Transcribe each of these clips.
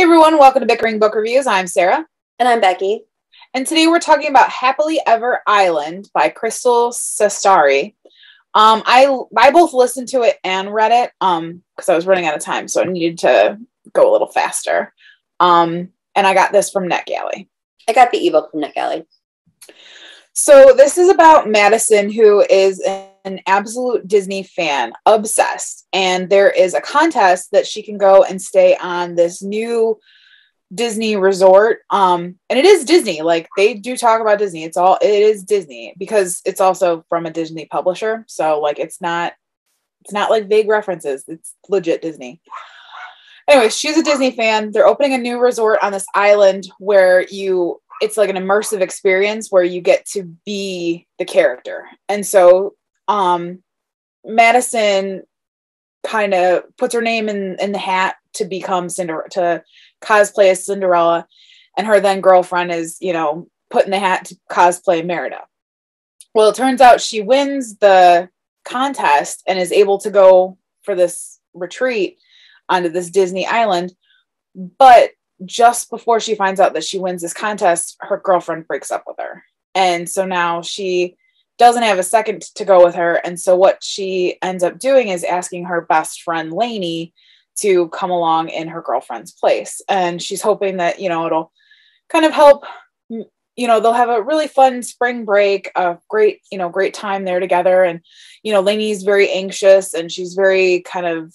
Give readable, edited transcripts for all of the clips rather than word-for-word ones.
Hey everyone, welcome to Bickering Book Reviews. I'm Sarah. And I'm Becky. And today we're talking about Happily Ever Island by Crystal Cestari. I both listened to it and read it because I was running out of time, so I needed to go a little faster. And I got this from NetGalley. I got the ebook from NetGalley. So this is about Madison, who is an absolute Disney fan, obsessed. And there is a contest that she can go and stay on this new Disney resort. And it is Disney. Like, they do talk about Disney. It is Disney because it's also from a Disney publisher. So like, it's not like vague references. It's legit Disney. Anyway, she's a Disney fan. They're opening a new resort on this island where it's like an immersive experience where you get to be the character. And so Madison kind of puts her name in the hat to become to cosplay as Cinderella, and her then girlfriend is, put in the hat to cosplay Merida. Well, it turns out she wins the contest and is able to go for this retreat onto this Disney island, but just before she finds out that she wins this contest, her girlfriend breaks up with her. And so now she doesn't have a second to go with her. And so what she ends up doing is asking her best friend, Lainey, to come along in her girlfriend's place. And she's hoping that, it'll kind of help, they'll have a really fun spring break, a great time there together. And, Lainey's very anxious and she's very kind of,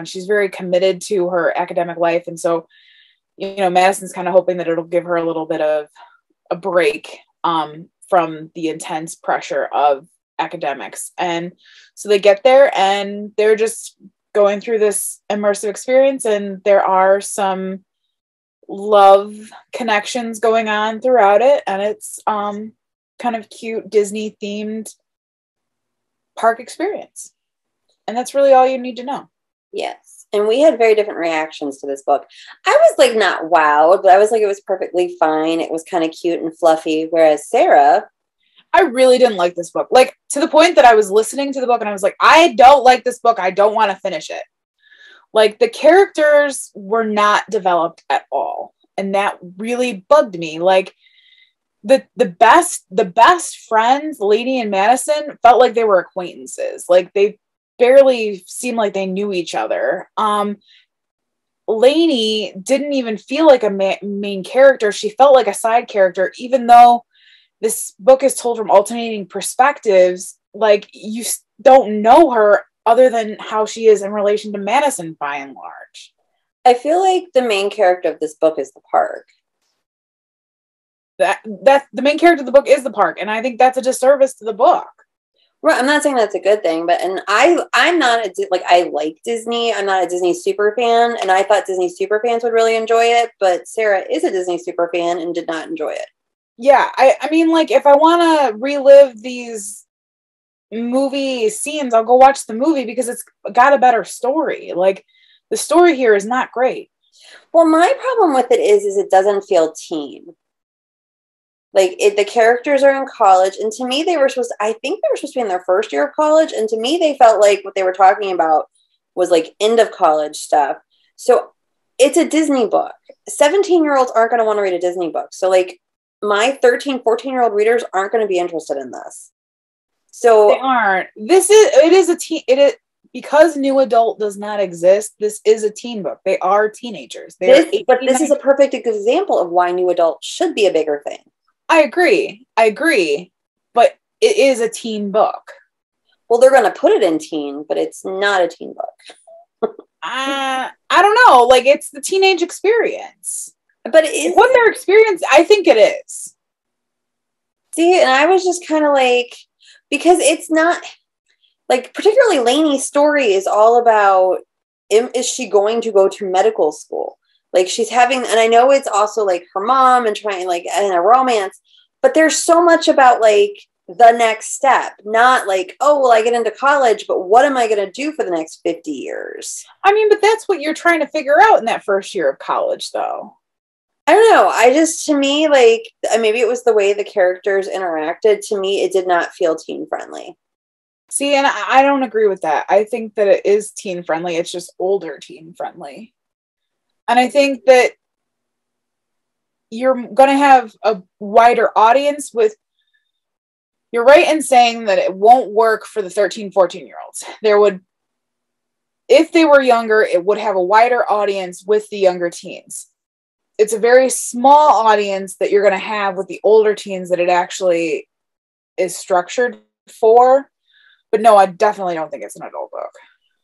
she's very committed to her academic life. And so, Madison's kind of hoping that it'll give her a little bit of a break from the intense pressure of academics. And so they get there and they're just going through this immersive experience, and there are some love connections going on throughout it. And it's kind of cute Disney themed park experience. And that's really all you need to know. Yes. And we had very different reactions to this book. I was like, not wowed, but I was like, it was perfectly fine. It was kind of cute and fluffy. Whereas Sarah, I really didn't like this book. Like, to the point that I was listening to the book and I was like, I don't like this book. I don't want to finish it. Like, the characters were not developed at all. And that really bugged me. Like, the best friends, Lainey and Madison, felt like they were acquaintances. Like, they barely seemed like they knew each other. Lainey didn't even feel like a main character. She felt like a side character, even though this book is told from alternating perspectives. Like, you don't know her other than how she is in relation to Madison by and large. I feel like the main character of this book is the park. That the main character of the book is the park, and I think that's a disservice to the book. Right, I'm not saying that's a good thing, but I'm not I like Disney. I'm not a Disney super fan, and I thought Disney super fans would really enjoy it. But Sarah is a Disney super fan and did not enjoy it. Yeah, I mean, like, if I want to relive these movie scenes, I'll go watch the movie because it's got a better story. Like, the story here is not great. Well, my problem with it is it doesn't feel teen. Like, the characters are in college, and to me, I think they were supposed to be in their first year of college, and to me, they felt like what they were talking about was, like, end of college stuff. So, it's a Disney book. 17-year-olds aren't going to want to read a Disney book. So, like, my 13, 14-year-old readers aren't going to be interested in this. So they aren't. Because new adult does not exist, this is a teen book. They are teenagers. But this is a perfect example of why new adult should be a bigger thing. I agree, but it is a teen book. Well, they're going to put it in teen, but it's not a teen book. I don't know. Like, it's the teenage experience. But it is. What their experience, I think it is. See, and I was just kind of like, because it's not, like, particularly Lainey's story is all about, is she going to go to medical school? Like, she's having, and I know it's also like her mom and trying, like, in a romance, but there's so much about, like, the next step, not like, oh, well, I get into college, but what am I going to do for the next 50 years? I mean, but that's what you're trying to figure out in that first year of college, though. I don't know. To me, like, maybe it was the way the characters interacted. To me, it did not feel teen friendly. See, and I don't agree with that. I think that it is teen friendly. It's just older teen friendly. And I think that you're going to have a wider audience with, you're right in saying that it won't work for the 13, 14-year-olds. There would, if they were younger, it would have a wider audience with the younger teens. It's a very small audience that you're going to have with the older teens that it actually is structured for. But no, I definitely don't think it's an adult book.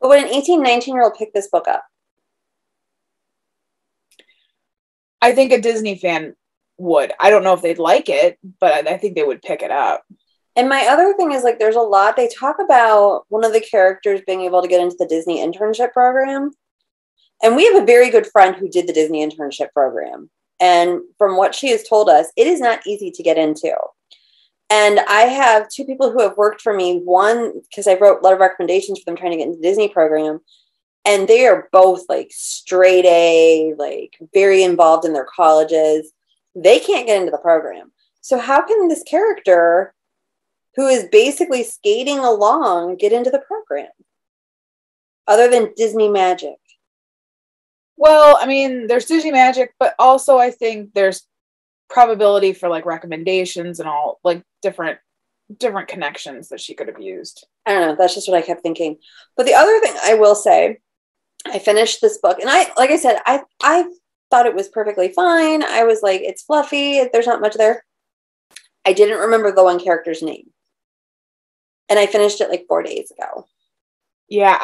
But would an 18, 19-year-old pick this book up? I think a Disney fan would. I don't know if they'd like it, but I think they would pick it up. And my other thing is, like, there's a lot, they talk about one of the characters being able to get into the Disney internship program. And we have a very good friend who did the Disney internship program. And from what she has told us, it is not easy to get into. And I have two people who have worked for me. One, because I wrote a lot of recommendations for them trying to get into the Disney program. And they are both like straight A, like very involved in their colleges. They can't get into the program. So how can this character, who is basically skating along, get into the program? Other than Disney magic. Well, I mean, there's Disney magic, but also I think there's probability for like recommendations and all, like different connections that she could have used. I don't know. That's just what I kept thinking. But the other thing I will say, I finished this book, and like I said, I thought it was perfectly fine. I was like, it's fluffy. There's not much there. I didn't remember the one character's name, and I finished it like 4 days ago. Yeah,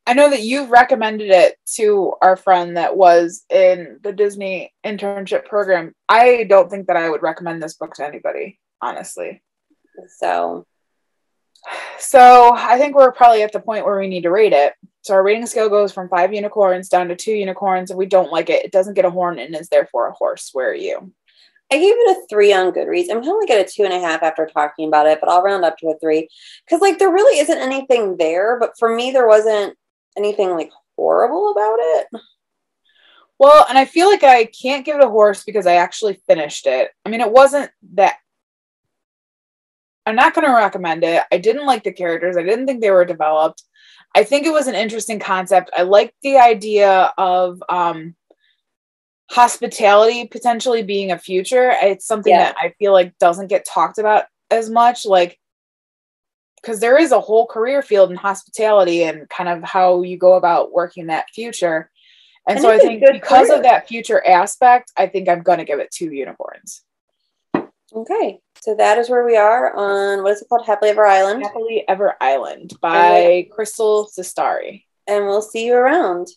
I know that you recommended it to our friend that was in the Disney internship program. I don't think that I would recommend this book to anybody, honestly. So I think we're probably at the point where we need to rate it. So our rating scale goes from 5 unicorns down to 2 unicorns. If we don't like it, it doesn't get a horn and is therefore a horse. Where are you? I gave it a 3 on Goodreads. I'm going to get a 2.5 after talking about it, but I'll round up to a 3. Because, like, there really isn't anything there. But for me, there wasn't anything, like, horrible about it. Well, and I feel like I can't give it a horse because I actually finished it. I mean, it wasn't that... I'm not going to recommend it. I didn't like the characters. I didn't think they were developed. I think it was an interesting concept. I liked the idea of... hospitality potentially being a future. It's something that I feel like doesn't get talked about as much, like, because there is a whole career field in hospitality and kind of how you go about working that future. And so I think because of that future aspect, I think I'm going to give it 2 unicorns. Okay. So that is where we are on, what is it called? Happily Ever Island. Happily Ever Island by Crystal Cestari. And we'll see you around.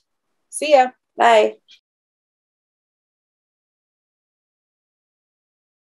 See ya. Bye.